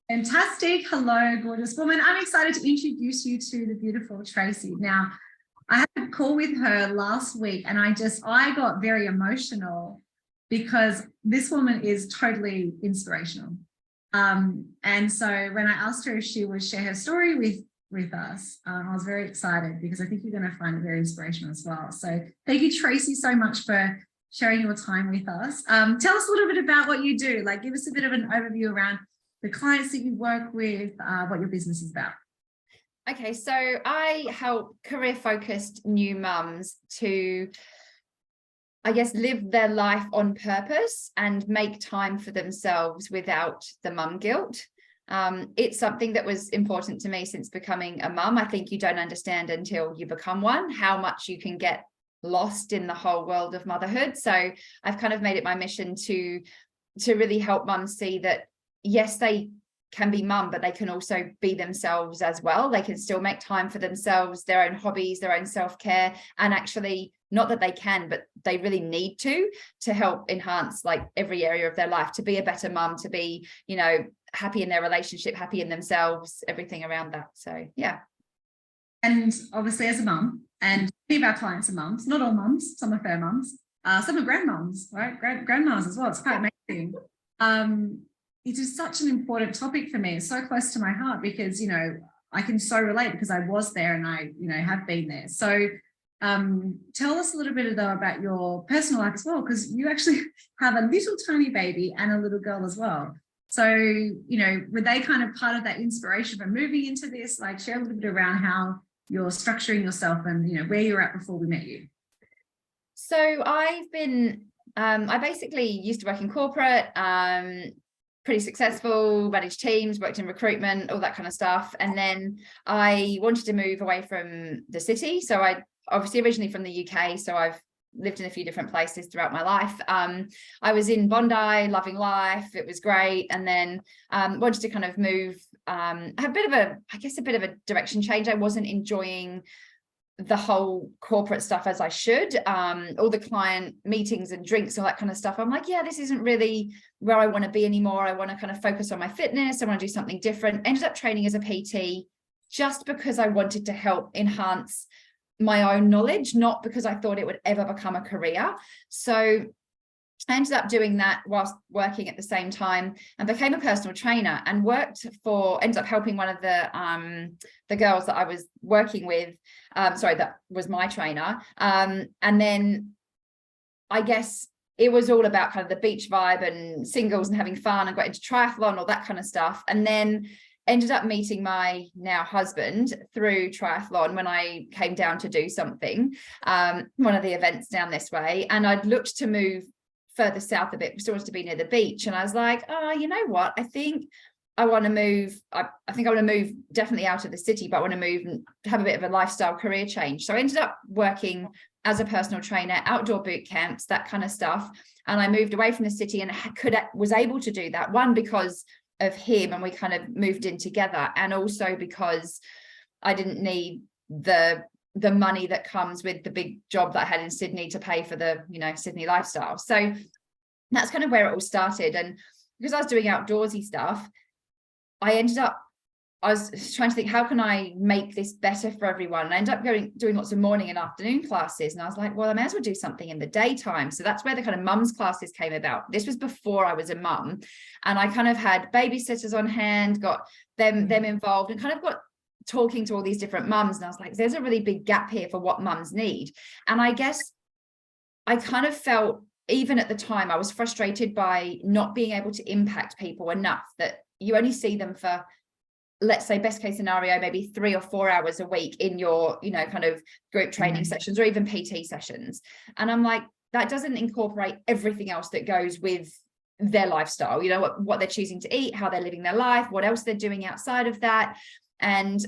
Fantastic. Hello, gorgeous woman. I'm excited to introduce you to the beautiful Tracey. Now, I had a call with her last week and I got very emotional because this woman is totally inspirational. And so when I asked her if she would share her story with us, I was very excited because I think you're going to find it very inspirational as well. So thank you, Tracey, so much for sharing your time with us. Tell us a little bit about what you do. Like, give us a bit of an overview around the clients that you work with, what your business is about. Okay, so I help career-focused new mums to, I guess, live their life on purpose and make time for themselves without the mum guilt. It's something that was important to me since becoming a mum. I think you don't understand until you become one how much you can get lost in the whole world of motherhood. So I've kind of made it my mission to really help mums see that, yes, they can be mum, but they can also be themselves as well. They can still make time for themselves, their own hobbies, their own self-care, and actually, not that they can, but they really need to help enhance like every area of their life, to be a better mum, to be, you know, happy in their relationship, happy in themselves, everything around that. So yeah. And obviously as a mum, and many of our clients are mums, not all mums, some are fair mums, some are grandmoms, right? Grandmas as well. It's quite amazing. It is such an important topic for me. It's so close to my heart because, you know, I can so relate because I was there and I, you know, have been there. So tell us a little bit though about your personal life as well, because you actually have a little tiny baby and a little girl as well. So, you know, were they kind of part of that inspiration for moving into this? Like, share a little bit around how you're structuring yourself and, you know, where you're at before we met you. So I've been, I basically used to work in corporate, pretty successful, managed teams, worked in recruitment, all that kind of stuff. And then I wanted to move away from the city. So I obviously originally from the UK, so I've lived in a few different places throughout my life. I was in Bondi, loving life. It was great. And then wanted to kind of move, have a bit of a, I guess, a bit of a direction change. I wasn't enjoying the whole corporate stuff as I should, all the client meetings and drinks, all that kind of stuff. I'm like, yeah, this isn't really where I want to be anymore. I want to kind of focus on my fitness. I want to do something different. Ended up training as a PT just because I wanted to help enhance my own knowledge, not because I thought it would ever become a career. So I ended up doing that whilst working at the same time and became a personal trainer and ended up helping one of the girls that I was working with, that was my trainer. And then I guess it was all about kind of the beach vibe and singles and having fun, and got into triathlon, all that kind of stuff. And then ended up meeting my now husband through triathlon when I came down to do something, one of the events down this way. And I'd looked to move further south a bit, still wanted to be near the beach. And I was like, oh, you know what? I think I want to move. I think I want to move definitely out of the city, but I want to move and have a bit of a lifestyle career change. So I ended up working as a personal trainer, outdoor boot camps, that kind of stuff. And I moved away from the city and was able to do that. One, because of him, and we kind of moved in together, and also because I didn't need the money that comes with the big job that I had in Sydney to pay for the, you know, Sydney lifestyle. So that's kind of where it all started. And because I was doing outdoorsy stuff, I was trying to think, how can I make this better for everyone? And I ended up doing lots of morning and afternoon classes. And I was like, well, I may as well do something in the daytime. So that's where the kind of mums classes came about. This was before I was a mum. And I kind of had babysitters on hand, got them involved, and kind of got talking to all these different mums. And I was like, there's a really big gap here for what mums need. And I guess I kind of felt, even at the time, I was frustrated by not being able to impact people enough, that you only see them for, let's say, best case scenario, maybe 3 or 4 hours a week in your, you know, kind of group training sessions or even PT sessions. And I'm like, that doesn't incorporate everything else that goes with their lifestyle, you know, what they're choosing to eat, how they're living their life, what else they're doing outside of that. And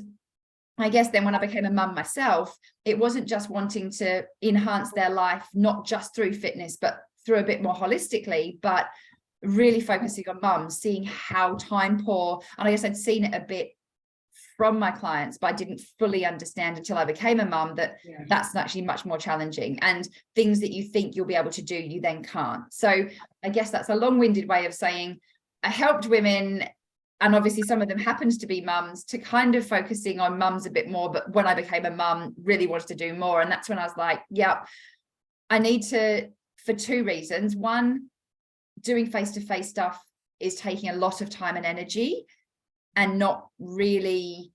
I guess then when I became a mum myself, it wasn't just wanting to enhance their life, not just through fitness, but through a bit more holistically, but really focusing on mums, seeing how time poor, and I guess I'd seen it a bit from my clients, but I didn't fully understand until I became a mum that that's actually much more challenging, and things that you think you'll be able to do, you then can't. So I guess that's a long-winded way of saying I helped women and obviously some of them happens to be mums, to kind of focusing on mums a bit more. But when I became a mum, really wanted to do more. And that's when I was like, yeah, I need to, for two reasons. One, doing face-to-face stuff is taking a lot of time and energy and not really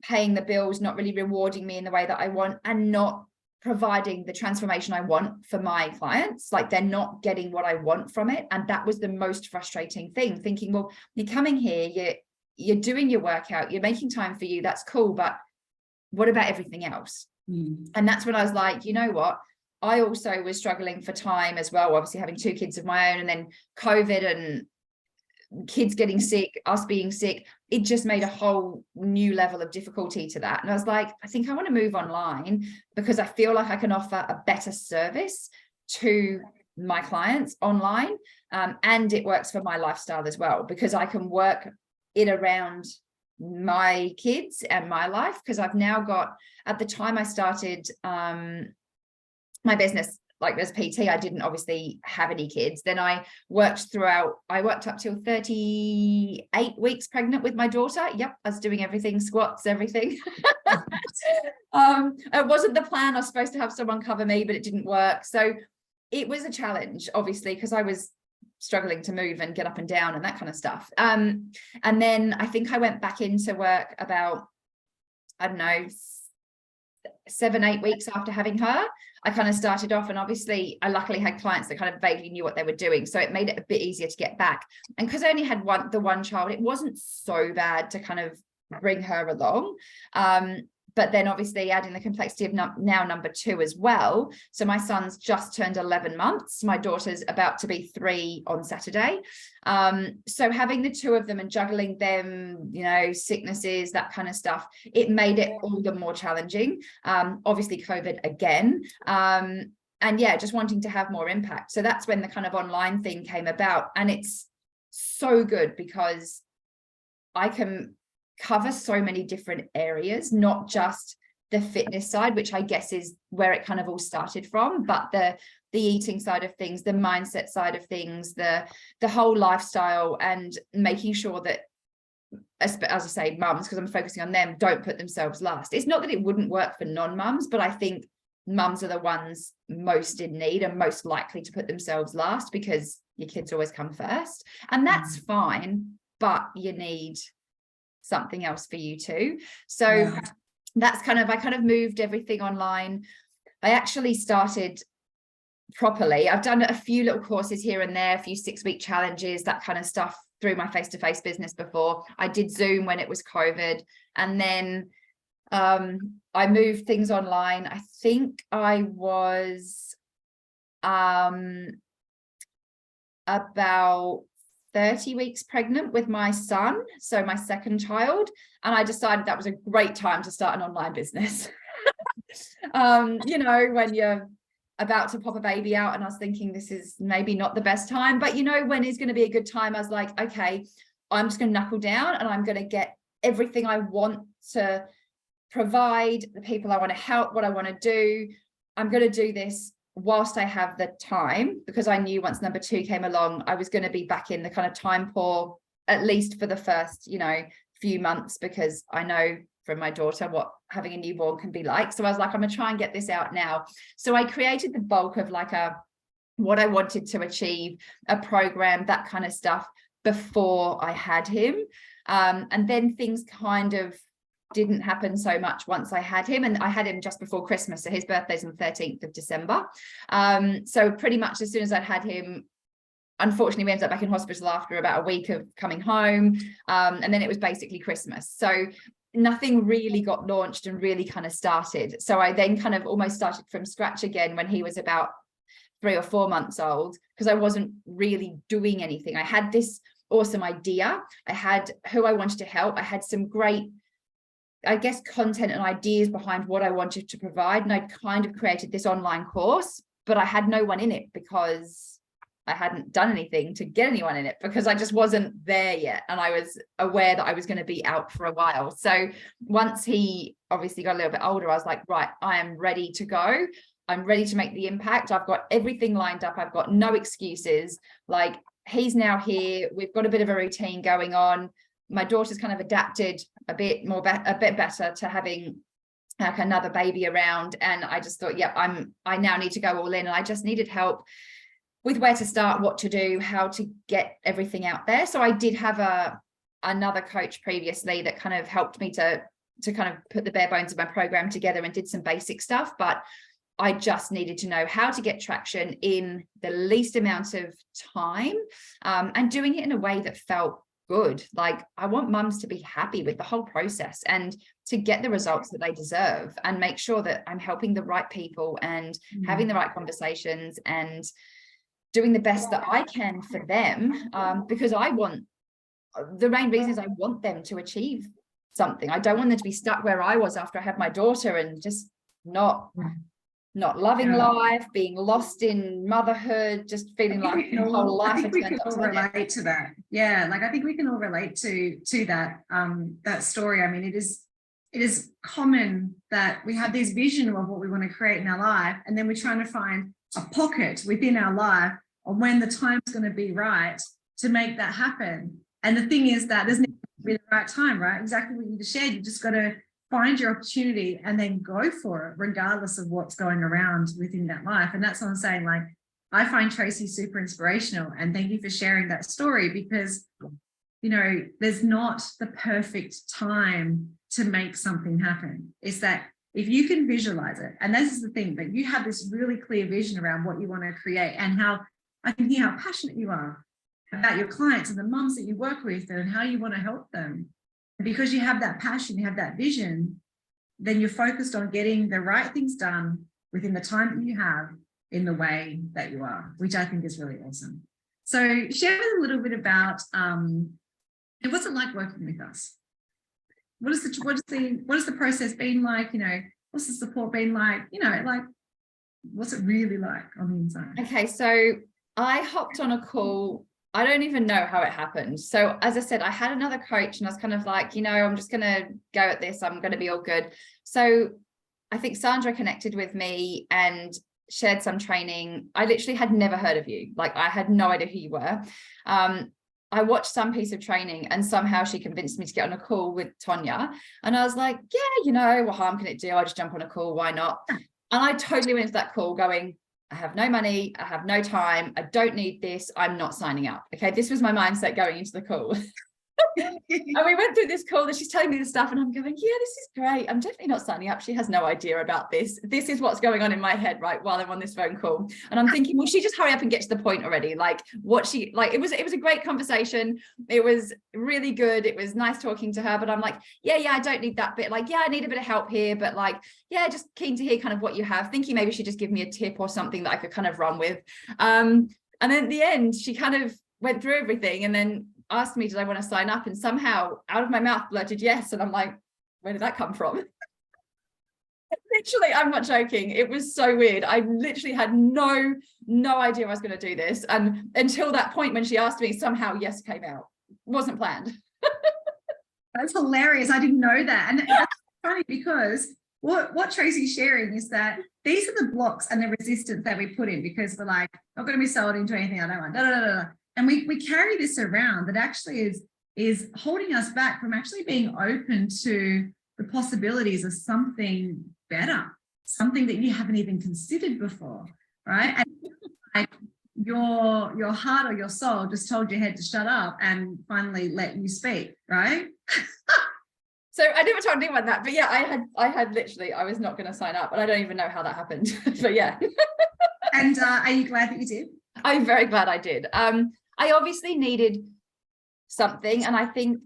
paying the bills, not really rewarding me in the way that I want, and not providing the transformation I want for my clients. Like, they're not getting what I want from it. And that was the most frustrating thing, thinking, well, you're coming here, you're doing your workout, you're making time for you, that's cool, but what about everything else? And that's when I was like, you know what, I also was struggling for time as well, obviously having two kids of my own, and then COVID and kids getting sick, us being sick, it just made a whole new level of difficulty to that. And I was like, I think I want to move online because I feel like I can offer a better service to my clients online. And it works for my lifestyle as well, because I can work it around my kids and my life. Because I've now got, at the time I started my business, like as PT, I didn't obviously have any kids. Then I worked up till 38 weeks pregnant with my daughter. Yep, I was doing everything, squats, everything. It wasn't the plan. I was supposed to have someone cover me, but it didn't work. So it was a challenge, obviously, because I was struggling to move and get up and down and that kind of stuff. And then I think I went back into work about, I don't know, 7-8 weeks after having her. I kind of started off, and obviously I luckily had clients that kind of vaguely knew what they were doing, so it made it a bit easier to get back. And because I only had the one child, it wasn't so bad to kind of bring her along. But then obviously adding the complexity of now number 2 as well. So my son's just turned 11 months. My daughter's about to be 3 on Saturday. So having the 2 of them and juggling them, you know, sicknesses, that kind of stuff, it made it all the more challenging. Obviously COVID again. And yeah, just wanting to have more impact. So that's when the kind of online thing came about. And it's so good because I can cover so many different areas, not just the fitness side, which I guess is where it kind of all started from, but the eating side of things, the mindset side of things, the whole lifestyle, and making sure that, as I say, mums, because I'm focusing on them, don't put themselves last. It's not that it wouldn't work for non-mums, but I think mums are the ones most in need and most likely to put themselves last, because your kids always come first, and that's fine, but you need something else for you too. So that's I kind of moved everything online. I actually started properly. I've done a few little courses here and there, a few 6-week challenges, that kind of stuff through my face-to-face business before. I did Zoom when it was COVID, and then I moved things online. I think I was about 30 weeks pregnant with my son, so my second child, and I decided that was a great time to start an online business. You know, when you're about to pop a baby out, and I was thinking this is maybe not the best time, but you know, when is going to be a good time? I was like, okay, I'm just going to knuckle down and I'm going to get everything I want to provide, the people I want to help, what I want to do. I'm going to do this whilst I have the time, because I knew once number 2 came along, I was going to be back in the kind of time poor, at least for the first, you know, few months, because I know from my daughter what having a newborn can be like. So I was like, I'm gonna try and get this out now. So I created the bulk of like what I wanted to achieve, a program, that kind of stuff, before I had him. And then things kind of didn't happen so much once I had him, and I had him just before Christmas, so his birthday's on the 13th of December. So pretty much as soon as I'd had him, unfortunately we ended up back in hospital after about a week of coming home, and then it was basically Christmas, so nothing really got launched and really kind of started. So I then kind of almost started from scratch again when he was about 3 or 4 months old, because I wasn't really doing anything. I had this awesome idea, I had who I wanted to help, I had some great, I guess, content and ideas behind what I wanted to provide. And I'd kind of created this online course, but I had no one in it because I hadn't done anything to get anyone in it, because I just wasn't there yet. And I was aware that I was going to be out for a while. So once he obviously got a little bit older, I was like, right, I am ready to go. I'm ready to make the impact. I've got everything lined up. I've got no excuses. Like, he's now here. We've got a bit of a routine going on. My daughter's kind of adapted a bit better to having like another baby around. And I just thought, I now need to go all in, and I just needed help with where to start, what to do, how to get everything out there. So I did have another coach previously that kind of helped me to kind of put the bare bones of my program together and did some basic stuff, but I just needed to know how to get traction in the least amount of time, and doing it in a way that felt good. Like, I want mums to be happy with the whole process and to get the results that they deserve, and make sure that I'm helping the right people and having the right conversations and doing the best that I can for them, because the main reason is I want them to achieve something. I don't want them to be stuck where I was after I had my daughter and just not loving life, being lost in motherhood, just feeling like the whole life. I think we can all relate to that. Yeah, like I think we can all relate to that that story. I mean, it is common that we have this vision of what we want to create in our life, and then we're trying to find a pocket within our life on when the time's going to be right to make that happen. And the thing is that there's never be the right time, right? Exactly what you just shared. You just got to find your opportunity and then go for it, regardless of what's going around within that life. And that's what I'm saying. Like, I find Tracey super inspirational, and thank you for sharing that story, because, you know, there's not the perfect time to make something happen. It's that if you can visualize it, and this is the thing, that you have this really clear vision around what you want to create, and how I can hear how passionate you are about your clients and the mums that you work with and how you want to help them. Because you have that passion, you have that vision, then you're focused on getting the right things done within the time that you have in the way that you are, which I think is really awesome. So share a little bit about what's it like working with us? What is the process been like? You know, what's the support been like? You know, like, what's it really like on the inside? Okay, so I hopped on a call. I don't even know how it happened. So as I said, I had another coach, and I was kind of like, you know, I'm just going to go at this. I'm going to be all good. So I think Sandra connected with me and shared some training. I literally had never heard of you. Like, I had no idea who you were. I watched some piece of training, and somehow she convinced me to get on a call with Tonya. And I was like, yeah, you know, what harm can it do? I just jump on a call. Why not? And I totally went into that call going, I have no money, I have no time, I don't need this, I'm not signing up. Okay, this was my mindset going into the call. And we went through this call, and she's telling me this stuff, and I'm going, yeah, this is great. I'm definitely not signing up. She has no idea about this. This is what's going on in my head, right, while I'm on this phone call. And I'm thinking, well, she just hurry up and get to the point already. Like, it was a great conversation. It was really good. It was nice talking to her, but I'm like, yeah, I don't need that bit. Like, yeah, I need a bit of help here, but like, yeah, just keen to hear kind of what you have. Thinking maybe she'd just give me a tip or something that I could kind of run with. And then at the end, she kind of went through everything, and then asked me, did I want to sign up? And somehow out of my mouth blurted yes. And I'm like, where did that come from? Literally, I'm not joking. It was so weird. I literally had no idea I was going to do this. And until that point when she asked me, somehow yes came out. Wasn't planned. That's hilarious. I didn't know that. And that's funny, because what Tracey's sharing is that these are the blocks and the resistance that we put in, because we're like, I'm not going to be sold into anything I don't want. And we carry this around that actually is holding us back from actually being open to the possibilities of something better, something that you haven't even considered before, right? And like your heart or your soul just told your head to shut up and finally let you speak, right? So I never told anyone that, but yeah, I had literally, I was not going to sign up, and I don't even know how that happened, but yeah. And are you glad that you did? I'm very glad I did. I obviously needed something, and I think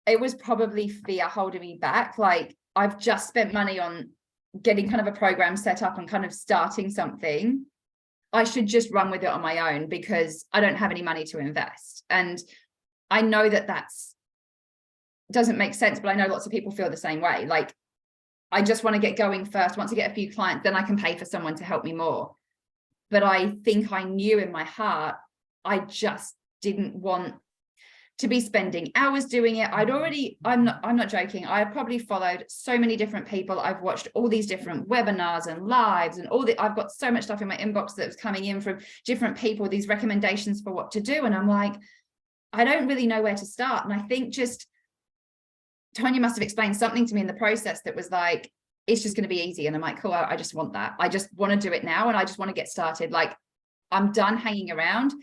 it was probably fear holding me back. Like, I've just spent money on getting kind of a program set up and kind of starting something. I should just run with it on my own, because I don't have any money to invest. And I know that doesn't make sense, but I know lots of people feel the same way. Like, I just want to get going first. Once I get a few clients, then I can pay for someone to help me more. But I think I knew in my heart, I just didn't want to be spending hours doing it. I'm not joking. I have probably followed so many different people. I've watched all these different webinars and lives and I've got so much stuff in my inbox that's coming in from different people, these recommendations for what to do. And I'm like, I don't really know where to start. And I think just Tonya must have explained something to me in the process that was like, it's just going to be easy. And I'm like, cool, I just want that. I just want to do it now. And I just want to get started. Like, I'm done hanging around.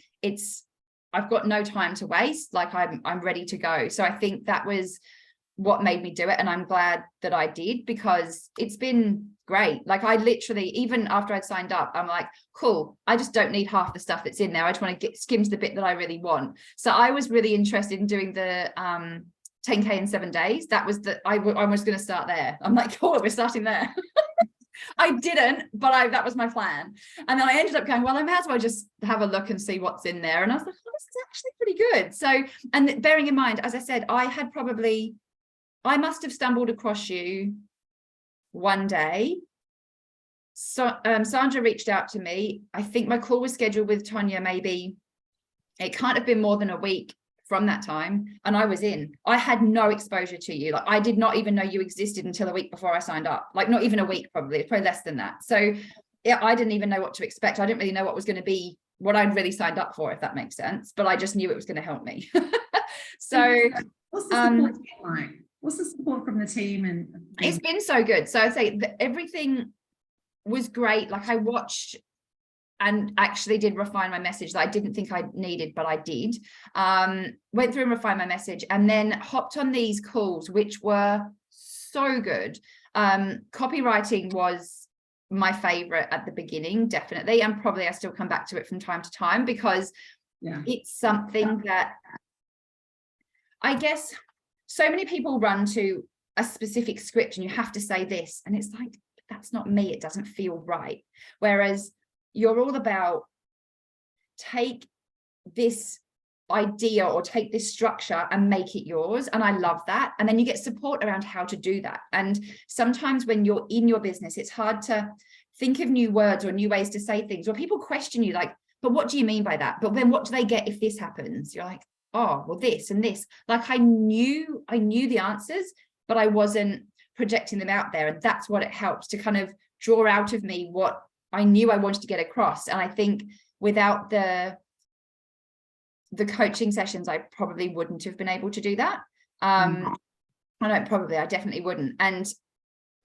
I've got no time to waste. Like, I'm ready to go. So I think that was what made me do it. And I'm glad that I did, because it's been great. Like, I literally, even after I'd signed up, I'm like, cool, I just don't need half the stuff that's in there. I just want to skim to the bit that I really want. So I was really interested in doing the 10K in 7 days. That was I was going to start there. I'm like, cool, we're starting there. I didn't, but that was my plan. And then I ended up going, well, I may as well just have a look and see what's in there. And I was like, oh, this is actually pretty good. So, and bearing in mind, as I said, I must have stumbled across you one day. So Sandra reached out to me. I think my call was scheduled with Tonya, maybe it can't have been more than a week from that time, and I was in. I had no exposure to you. Like, I did not even know you existed until a week before I signed up. Like, not even a week, probably less than that. So yeah, I didn't even know what to expect. I didn't really know what was going to be what I'd really signed up for, if that makes sense, but I just knew it was going to help me. So what's the support been like? What's the support from the team? And it's been so good. So I'd say that everything was great. Like, I watched and actually did refine my message that I didn't think I needed, but I did. Went through and refined my message, and then hopped on these calls, which were so good. Copywriting was my favorite at the beginning, definitely. And probably I still come back to it from time to time, because it's something that I guess so many people run to a specific script and you have to say this. And it's like, that's not me. It doesn't feel right. Whereas you're all about take this idea or take this structure and make it yours. And I love that. And then you get support around how to do that. And sometimes when you're in your business, it's hard to think of new words or new ways to say things, or people question you like, but what do you mean by that? But then what do they get if this happens? You're like, oh, well, this and this. Like, I knew the answers, but I wasn't projecting them out there. And that's what it helps to kind of draw out of me what I knew I wanted to get across. And I think without the coaching sessions, I probably wouldn't have been able to do that. I definitely wouldn't. And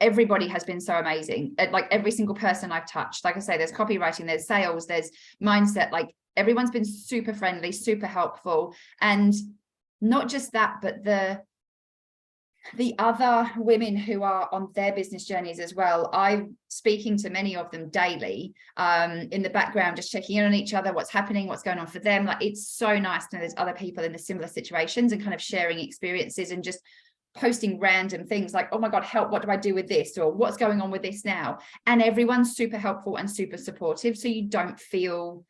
everybody has been so amazing. Like, every single person I've touched, like I say, there's copywriting, there's sales, there's mindset, like everyone's been super friendly, super helpful. And not just that, but the other women who are on their business journeys as well. I'm speaking to many of them daily, in the background, just checking in on each other, what's happening, what's going on for them. Like, it's so nice to know there's other people in the similar situations and kind of sharing experiences and just posting random things like, oh my God, help, what do I do with this? Or what's going on with this now? And everyone's super helpful and super supportive. So you don't feel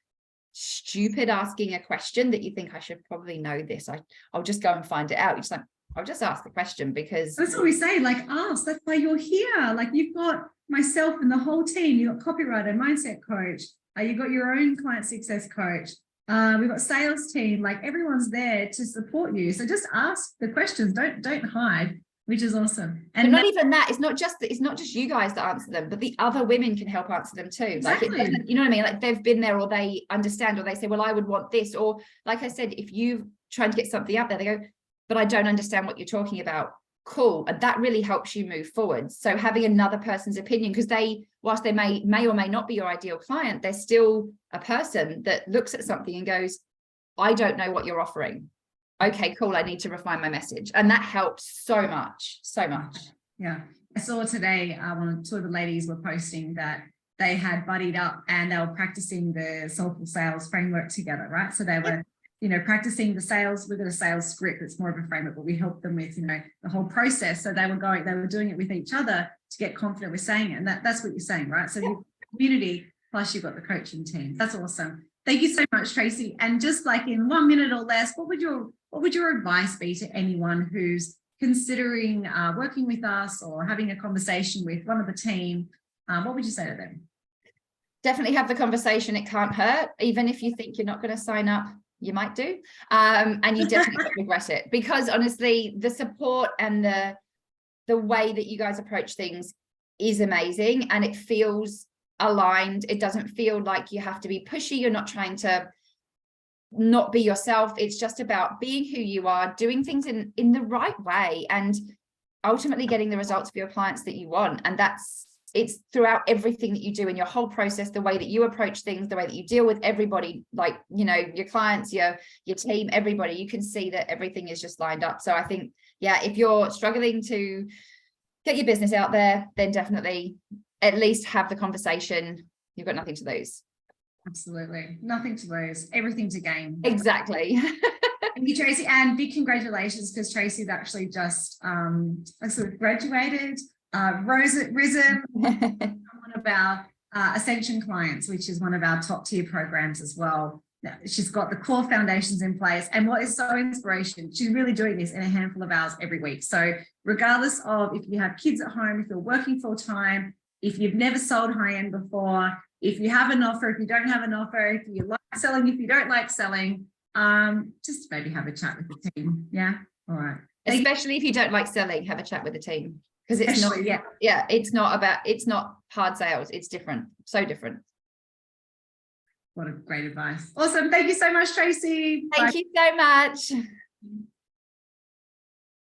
stupid asking a question that you think, I should probably know this. I'll just go and find it out. You're just like, I'll just ask the question, because that's what we say, like, ask. That's why you're here. Like, you've got myself and the whole team. You've got copywriter, mindset coach. You've got your own client success coach. We've got sales team. Like, everyone's there to support you. So just ask the questions. Don't hide, which is awesome. And but not even that. It's not just you guys that answer them, but the other women can help answer them too. Exactly. Like, you know what I mean? Like, they've been there, or they understand, or they say, well, I would want this. Or like I said, if you've tried to get something out there, they go, but I don't understand what you're talking about. Cool. And that really helps you move forward. So having another person's opinion, because whilst they may or may not be your ideal client, they're still a person that looks at something and goes, I don't know what you're offering. Okay, cool. I need to refine my message. And that helps so much. Yeah. I saw today, two of the ladies were posting that they had buddied up and they were practicing the soulful sales framework together, right? So they were practicing the sales. We've got a sales script that's more of a framework, but we help them with, the whole process. So they were doing it with each other to get confident with saying it. And that's what you're saying, right? So the community, plus you've got the coaching team. That's awesome. Thank you so much, Tracey. And just like in 1 minute or less, what would your advice be to anyone who's considering working with us or having a conversation with one of the team? What would you say to them? Definitely have the conversation. It can't hurt. Even if you think you're not going to sign up, you might do, and you definitely won't regret it, because honestly, the support and the way that you guys approach things is amazing, and it feels aligned. It doesn't feel like you have to be pushy. You're not trying to not be yourself. It's just about being who you are, doing things in the right way, and ultimately getting the results for your clients that you want. And it's throughout everything that you do in your whole process, the way that you approach things, the way that you deal with everybody, like, you know, your clients, your team, everybody. You can see that everything is just lined up. So I think, yeah, if you're struggling to get your business out there, then definitely at least have the conversation. You've got nothing to lose. Absolutely. Nothing to lose, everything to gain. Exactly. Thank you, Tracey, and big congratulations, because Tracey's actually just sort of graduated, risen one of our Ascension clients, which is one of our top tier programs as well. She's got the core foundations in place, and what is so inspirational, she's really doing this in a handful of hours every week. So regardless of if you have kids at home, if you're working full time, if you've never sold high end before, if you have an offer, if you don't have an offer, if you like selling, if you don't like selling, just maybe have a chat with the team. Yeah. All right. Especially if you don't like selling, have a chat with the team, because it's not, it's not hard sales. It's different. So different. What a great advice. Awesome. Thank you so much, Tracey. Thank you so much.